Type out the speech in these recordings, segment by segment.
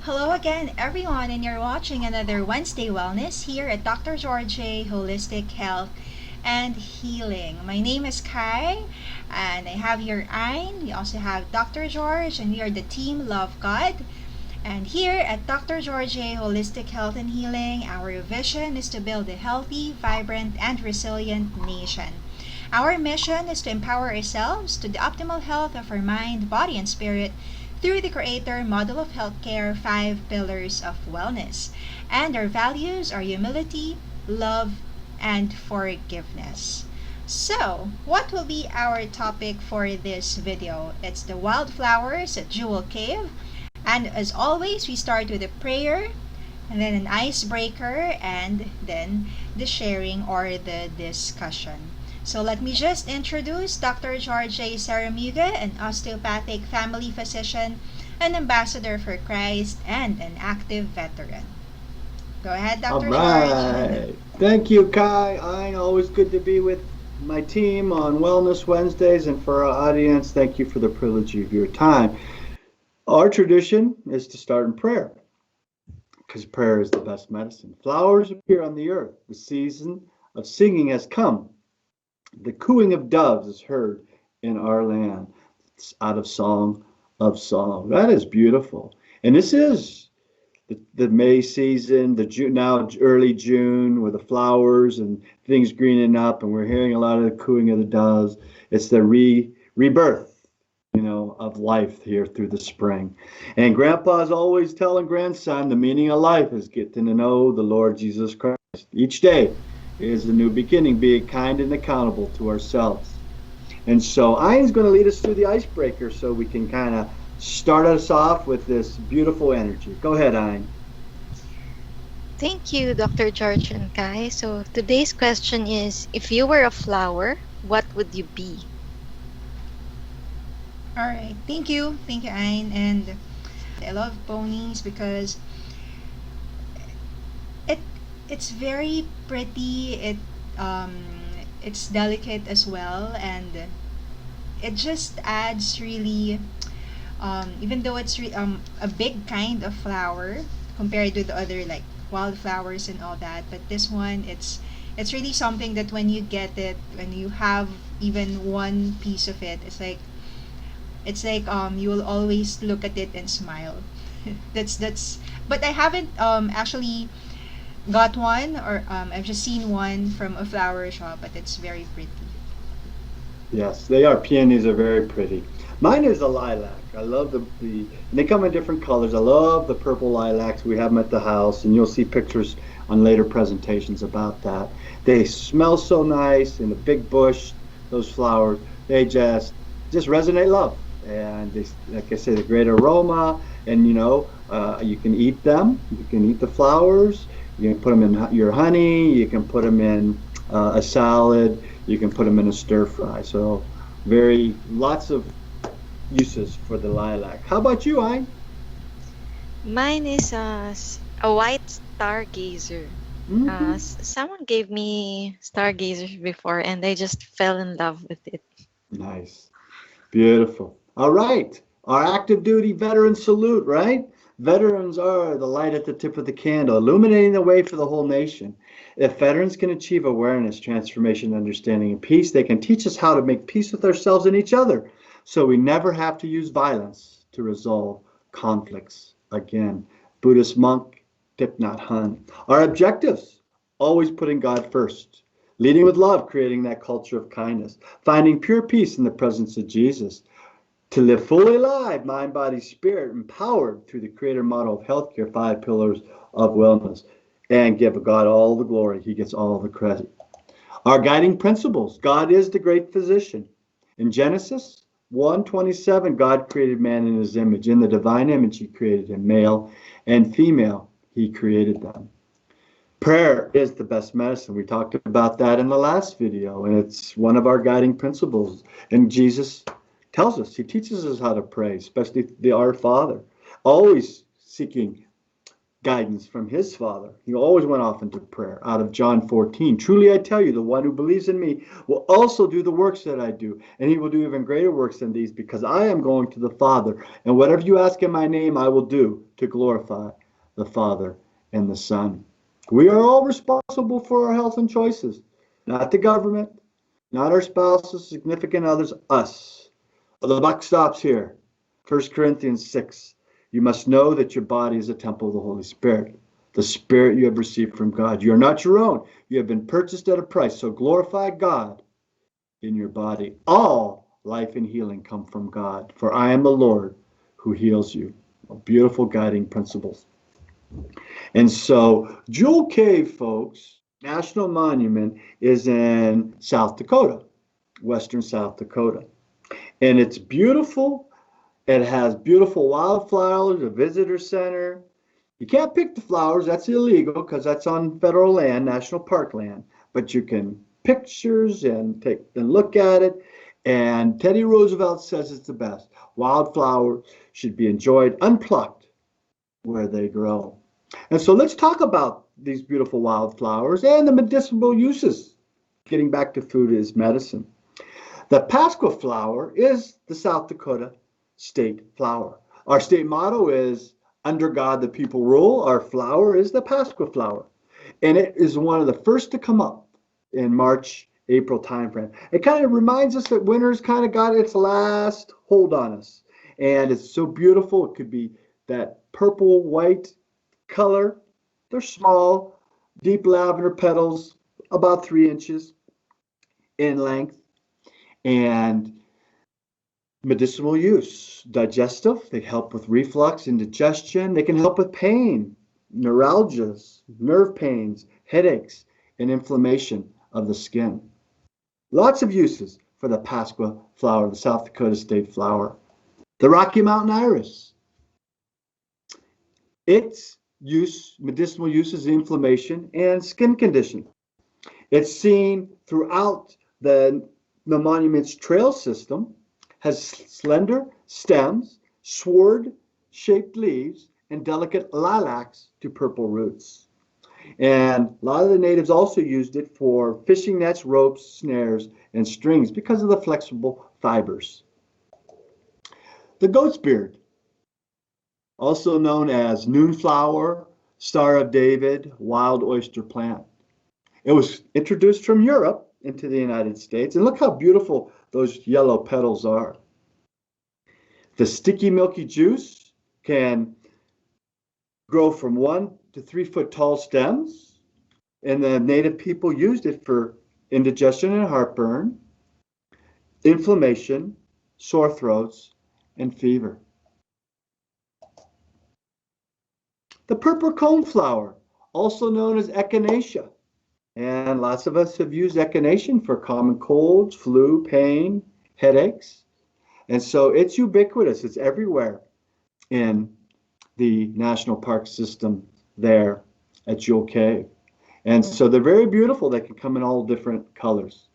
Hello again, everyone, and you're watching another Wednesday Wellness here at DrGeorgeJ Holistic Health and Healing. My name is Kai, and I have here Ayn. We also have Dr. George, and we are the team Love God. And here at DrGeorgeJ Holistic Health and Healing, our vision is to build a healthy, vibrant, and resilient nation. Our mission is to empower ourselves to the optimal health of our mind, body, and spirit through the Creator model of healthcare, 5 pillars of wellness. And our values are humility, love, and forgiveness. So, what will be our topic for this video? It's the wildflowers at Jewel Cave. And as always, we start with a prayer, and then an icebreaker, and then the sharing or the discussion. So let me just introduce Dr. DrGeorgeJ Ceremuga, an osteopathic family physician, an ambassador for Christ, and an active veteran. Go ahead, All Dr. George. right. Thank you, Kai. Always good to be with my team on Wellness Wednesdays. And for our audience, thank you for the privilege of your time. Our tradition is to start in prayer because prayer is the best medicine. Flowers appear on the earth. The season of singing has come. The cooing of doves is heard in our land. It's out of Song of Song. That is beautiful. And this is the May season, the June, now early June, with the flowers and things greening up, and we're hearing a lot of the cooing of the doves. It's the rebirth, of life here through the spring. And Grandpa's always telling grandson the meaning of life is getting to know the Lord Jesus Christ. Each day is a new beginning, being kind and accountable to ourselves. And so Ian's going to lead us through the icebreaker so we can kind of start us off with this beautiful energy. Go ahead, Ian. Thank you, Dr. George and Kai. So today's question is, if you were a flower, what would you be? All right, thank you, Ayn. And I love ponies because it it's very pretty. It's delicate as well, and it just adds really, even though it's a big kind of flower compared to the other like wildflowers and all that, but this one it's really something that when you get it, when you have even one piece of it, it's like you will always look at it and smile. That's but I haven't actually got one, or I've just seen one from a flower shop, but it's very pretty. Yes, they are. Peonies are very pretty. Mine is a lilac. I love and they come in different colors. I love the purple lilacs. We have them at the house, and you'll see pictures on later presentations about that. They smell so nice in a big bush, those flowers. They just resonate love. And they, like I say, the great aroma, and you can eat them. You can eat the flowers. You can put them in your honey. You can put them in a salad. You can put them in a stir fry. So lots of uses for the lilac. How about you, Ayn? Mine is a white stargazer. Someone gave me stargazers before, and I just fell in love with it. Nice. Beautiful. All right. Our active duty veteran salute, right? Veterans are the light at the tip of the candle, illuminating the way for the whole nation. If veterans can achieve awareness, transformation, understanding, and peace, they can teach us how to make peace with ourselves and each other, so we never have to use violence to resolve conflicts again. Buddhist monk Thich Nhat Hanh. Our objectives: always putting God first, leading with love, creating that culture of kindness, finding pure peace in the presence of Jesus, to live fully alive, mind, body, spirit, empowered through the Creator model of healthcare, 5 pillars of wellness, and give God all the glory. He gets all the credit. Our guiding principles: God is the great physician. In Genesis 1:27, God created man in his image. In the divine image, he created him, male and female. He created them. Prayer is the best medicine. We talked about that in the last video, and it's one of our guiding principles. And Jesus tells us, he teaches us how to pray, especially the Our Father, always seeking guidance from his Father. He always went off into prayer out of John 14. Truly I tell you, the one who believes in me will also do the works that I do, and he will do even greater works than these, because I am going to the Father. And whatever you ask in my name, I will do to glorify the Father and the Son. We are all responsible for our health and choices, not the government, not our spouses, significant others, us. The buck stops here. 1 Corinthians 6. You must know that your body is a temple of the Holy Spirit, the Spirit you have received from God. You are not your own. You have been purchased at a price. So glorify God in your body. All life and healing come from God. For I am the Lord who heals you. Beautiful guiding principles. And so Jewel Cave, folks, National Monument, is in South Dakota, western South Dakota. And it's beautiful. It has beautiful wildflowers, a visitor center. You can't pick the flowers. That's illegal because that's on federal land, national park land. But you can pictures and take and look at it. And Teddy Roosevelt says it's the best. Wildflowers should be enjoyed unplucked where they grow. And so let's talk about these beautiful wildflowers and the medicinal uses. Getting back to food as medicine. The Pasqua flower is the South Dakota state flower. Our state motto is, under God the people rule. Our flower is the Pasqua flower. And it is one of the first to come up in March, April timeframe. It kind of reminds us that winter's kind of got its last hold on us. And it's so beautiful. It could be that purple, white color. They're small, deep lavender petals, about 3 inches in length. And medicinal use, digestive, they help with reflux, indigestion, they can help with pain, neuralgias, nerve pains, headaches, and inflammation of the skin. Lots of uses for the Pasqua flower, the South Dakota state flower. The Rocky Mountain iris. Its use, medicinal use is inflammation and skin condition. It's seen throughout the monument's trail system, has slender stems, sword-shaped leaves, and delicate lilacs to purple roots. And a lot of the natives also used it for fishing nets, ropes, snares, and strings because of the flexible fibers. The goat's beard, also known as noonflower, star of David, wild oyster plant. It was introduced from Europe into the United States, and look how beautiful those yellow petals are. The sticky milky juice can grow from 1 to 3 foot tall stems, and the native people used it for indigestion and heartburn, inflammation, sore throats, and fever. The purple coneflower, also known as echinacea. And lots of us have used echinacea for common colds, flu, pain, headaches. And so it's ubiquitous. It's everywhere in the national park system there at Jewel Cave. And so they're very beautiful. They can come in all different colors.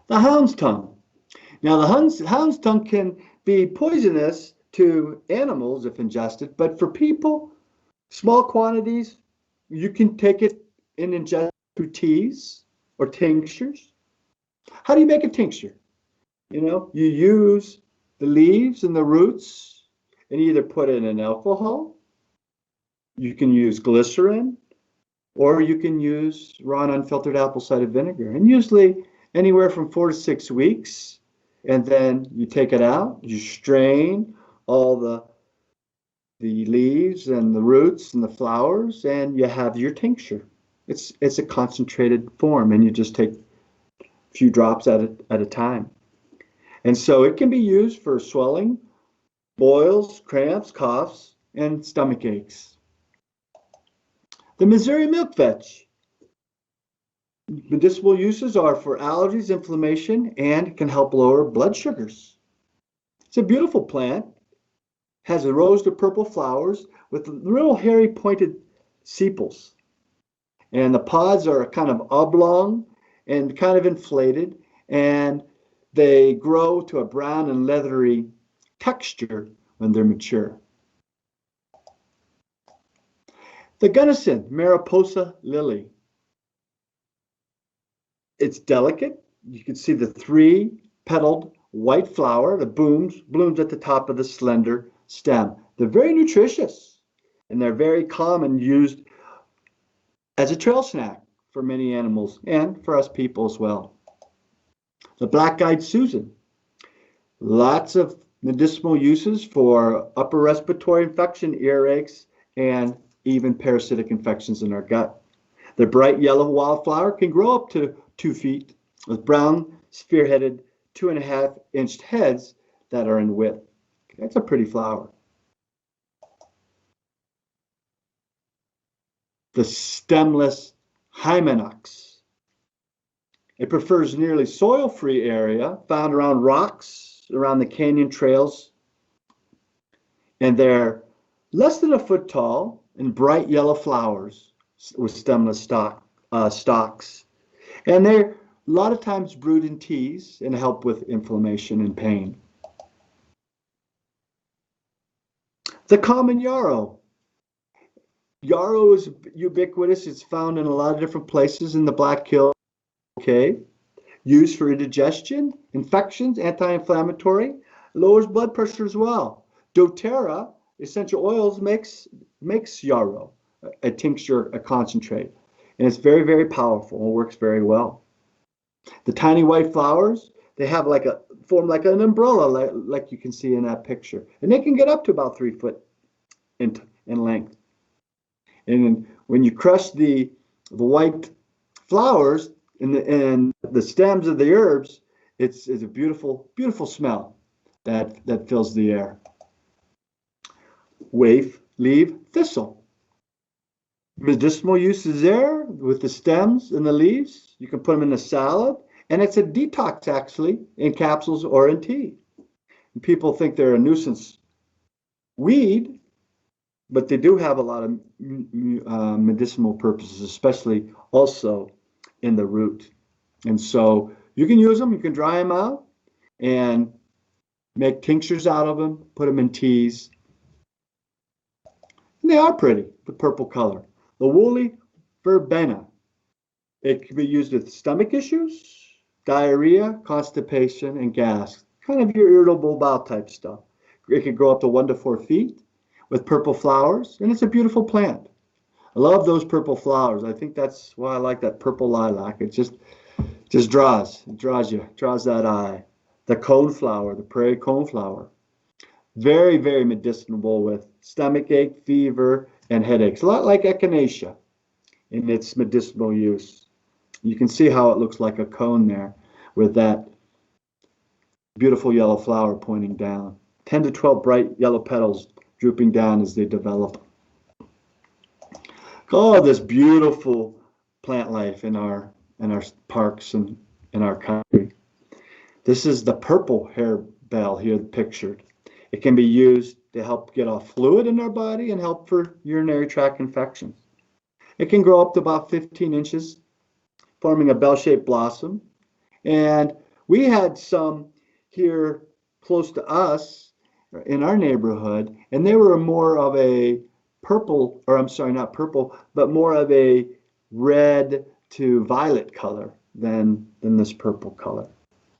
The hound's tongue. Now, the hound's tongue can be poisonous to animals if ingested, but for people, small quantities, you can take it and ingest through teas or tinctures. How do you make a tincture? You use the leaves and the roots and either put it in alcohol, you can use glycerin, or you can use raw and unfiltered apple cider vinegar. And usually anywhere from 4 to 6 weeks. And then you take it out, you strain all the leaves and the roots and the flowers, and you have your tincture. It's a concentrated form, and you just take a few drops at a time. And so it can be used for swelling, boils, cramps, coughs, and stomach aches. The Missouri milk vetch. Medicinal uses are for allergies, inflammation, and can help lower blood sugars. It's a beautiful plant. Has a rose to purple flowers with little hairy pointed sepals. And the pods are kind of oblong and kind of inflated, and they grow to a brown and leathery texture when they're mature. The Gunnison Mariposa lily. It's delicate. You can see the three-petaled white flower that blooms at the top of the slender stem. They're very nutritious, and they're very common, used as a trail snack for many animals and for us people as well. The black-eyed Susan. Lots of medicinal uses for upper respiratory infection, earaches, and even parasitic infections in our gut. The bright yellow wildflower can grow up to 2 feet with brown spearheaded 2.5-inch heads that are in width. That's a pretty flower. The stemless Hymenax. It prefers nearly soil-free area found around rocks, around the canyon trails, and they're less than a foot tall and bright yellow flowers with stemless stalks. And they're a lot of times brewed in teas and help with inflammation and pain. The common yarrow. Yarrow is ubiquitous. It's found in a lot of different places in the Black Hills. Okay, used for indigestion, infections, anti-inflammatory, lowers blood pressure as well. doTERRA essential oils makes yarrow, a tincture, a concentrate, and it's very, very powerful and works very well. The tiny white flowers, they have form like an umbrella, like you can see in that picture, and they can get up to about 3 foot in length. And when you crush the white flowers and the stems of the herbs, it's a beautiful, beautiful smell that fills the air. Waif leaf thistle. Medicinal uses there with the stems and the leaves. You can put them in a salad, and it's a detox actually in capsules or in tea. And people think they're a nuisance weed, but they do have a lot of medicinal purposes, especially also in the root. And so you can use them, you can dry them out and make tinctures out of them, put them in teas. And they are pretty, the purple color. The woolly verbena. It can be used with stomach issues, diarrhea, constipation, and gas. Kind of your irritable bowel type stuff. It can grow up to 1 to 4 feet with purple flowers, and it's a beautiful plant. I love those purple flowers. I think that's why I like that purple lilac. It just draws that eye. The coneflower, the prairie coneflower. Very, very medicinal with stomach ache, fever, and headaches. A lot like echinacea in its medicinal use. You can see how it looks like a cone there with that beautiful yellow flower pointing down. 10 to 12 bright yellow petals drooping down as they develop. Oh, this beautiful plant life in our parks and in our country. This is the purple harebell here pictured. It can be used to help get off fluid in our body and help for urinary tract infections. It can grow up to about 15 inches, forming a bell-shaped blossom. And we had some here close to us in our neighborhood, and they were more of a purple, or I'm sorry, not purple, but more of a red to violet color than this purple color.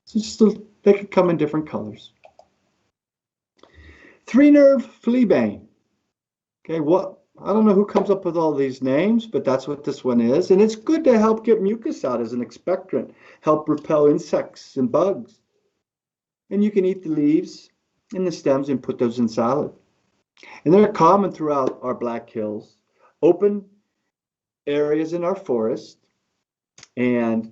So they could come in different colors. 3-nerve fleabane. Okay, I don't know who comes up with all these names, but that's what this one is. And it's good to help get mucus out as an expectorant, help repel insects and bugs. And you can eat the leaves and the stems and put those in salad. And they're common throughout our Black Hills, open areas in our forest, and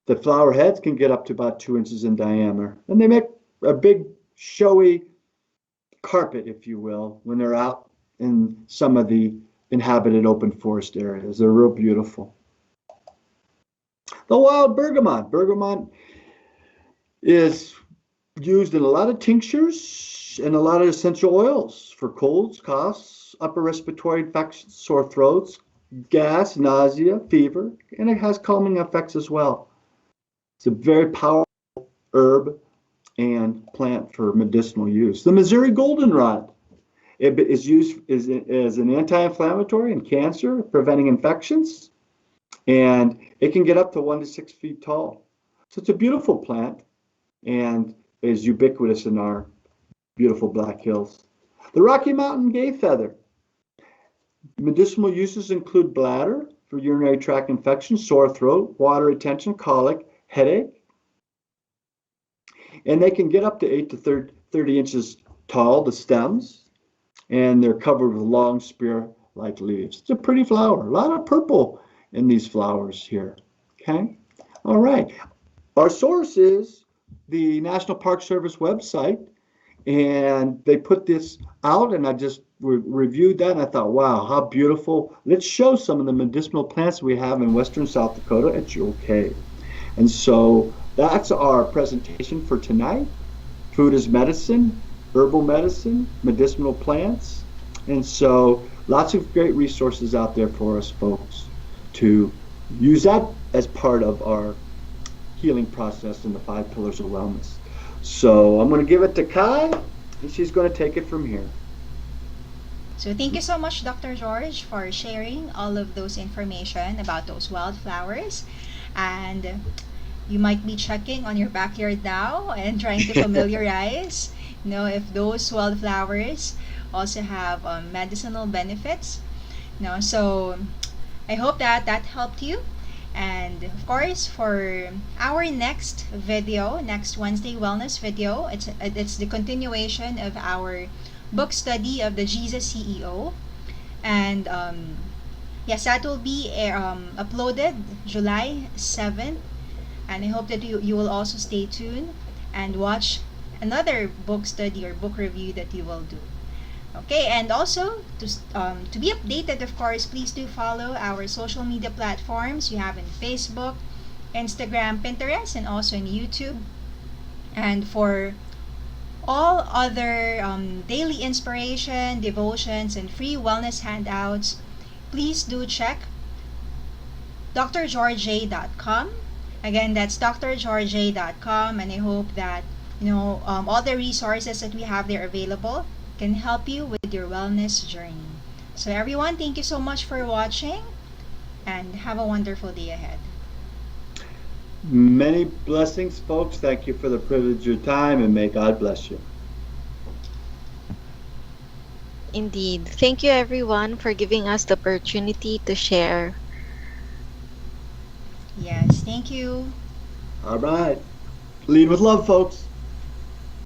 the flower heads can get up to about 2 inches in diameter. And they make a big, showy carpet, if you will, when they're out in some of the inhabited open forest areas. They're real beautiful. The wild bergamot. Bergamot is used in a lot of tinctures and a lot of essential oils for colds, coughs, upper respiratory infections, sore throats, gas, nausea, fever, and it has calming effects as well. It's a very powerful herb and plant for medicinal use. The Missouri goldenrod. It is used as an anti-inflammatory in cancer, preventing infections, and it can get up to 1 to 6 feet tall. So it's a beautiful plant and is ubiquitous in our beautiful Black Hills. The Rocky Mountain gay feather. Medicinal uses include bladder for urinary tract infection, sore throat, water retention, colic, headache. And they can get up to 8 to 30 inches tall, the stems, and they're covered with long spear-like leaves. It's a pretty flower. A lot of purple in these flowers here. Okay? All right. Our source is the National Park Service website, and they put this out, and I just reviewed that, and I thought, wow, how beautiful. Let's show some of the medicinal plants we have in western South Dakota at Jewel Cave. And so that's our presentation for tonight. Food is medicine, herbal medicine, medicinal plants. And so lots of great resources out there for us folks to use that as part of our healing process in the 5 pillars of wellness. So I'm going to give it to Kai, and she's going to take it from here. So thank you so much, Dr. George, for sharing all of those information about those wildflowers. And you might be checking on your backyard now and trying to familiarize, if those wildflowers also have medicinal benefits. So I hope that helped you. And of course, for our next video, next Wednesday wellness video, it's the continuation of our book study of the Jesus CEO. And yes, that will be uploaded July 7th. And I hope that you will also stay tuned and watch another book study or book review that you will do. Okay, and also to be updated, of course, please do follow our social media platforms. You have in Facebook, Instagram, Pinterest, and also in YouTube. And for all other daily inspiration, devotions, and free wellness handouts, please do check DrGeorgeJ.com. Again, that's DrGeorgeJ.com, and I hope that all the resources that we have there available can help you with your wellness journey. So everyone, thank you so much for watching, and have a wonderful day ahead. Many blessings, folks. Thank you for the privilege of your time, and may God bless you. Indeed. Thank you, everyone, for giving us the opportunity to share. Yes, thank you. All right. Lead with love, folks.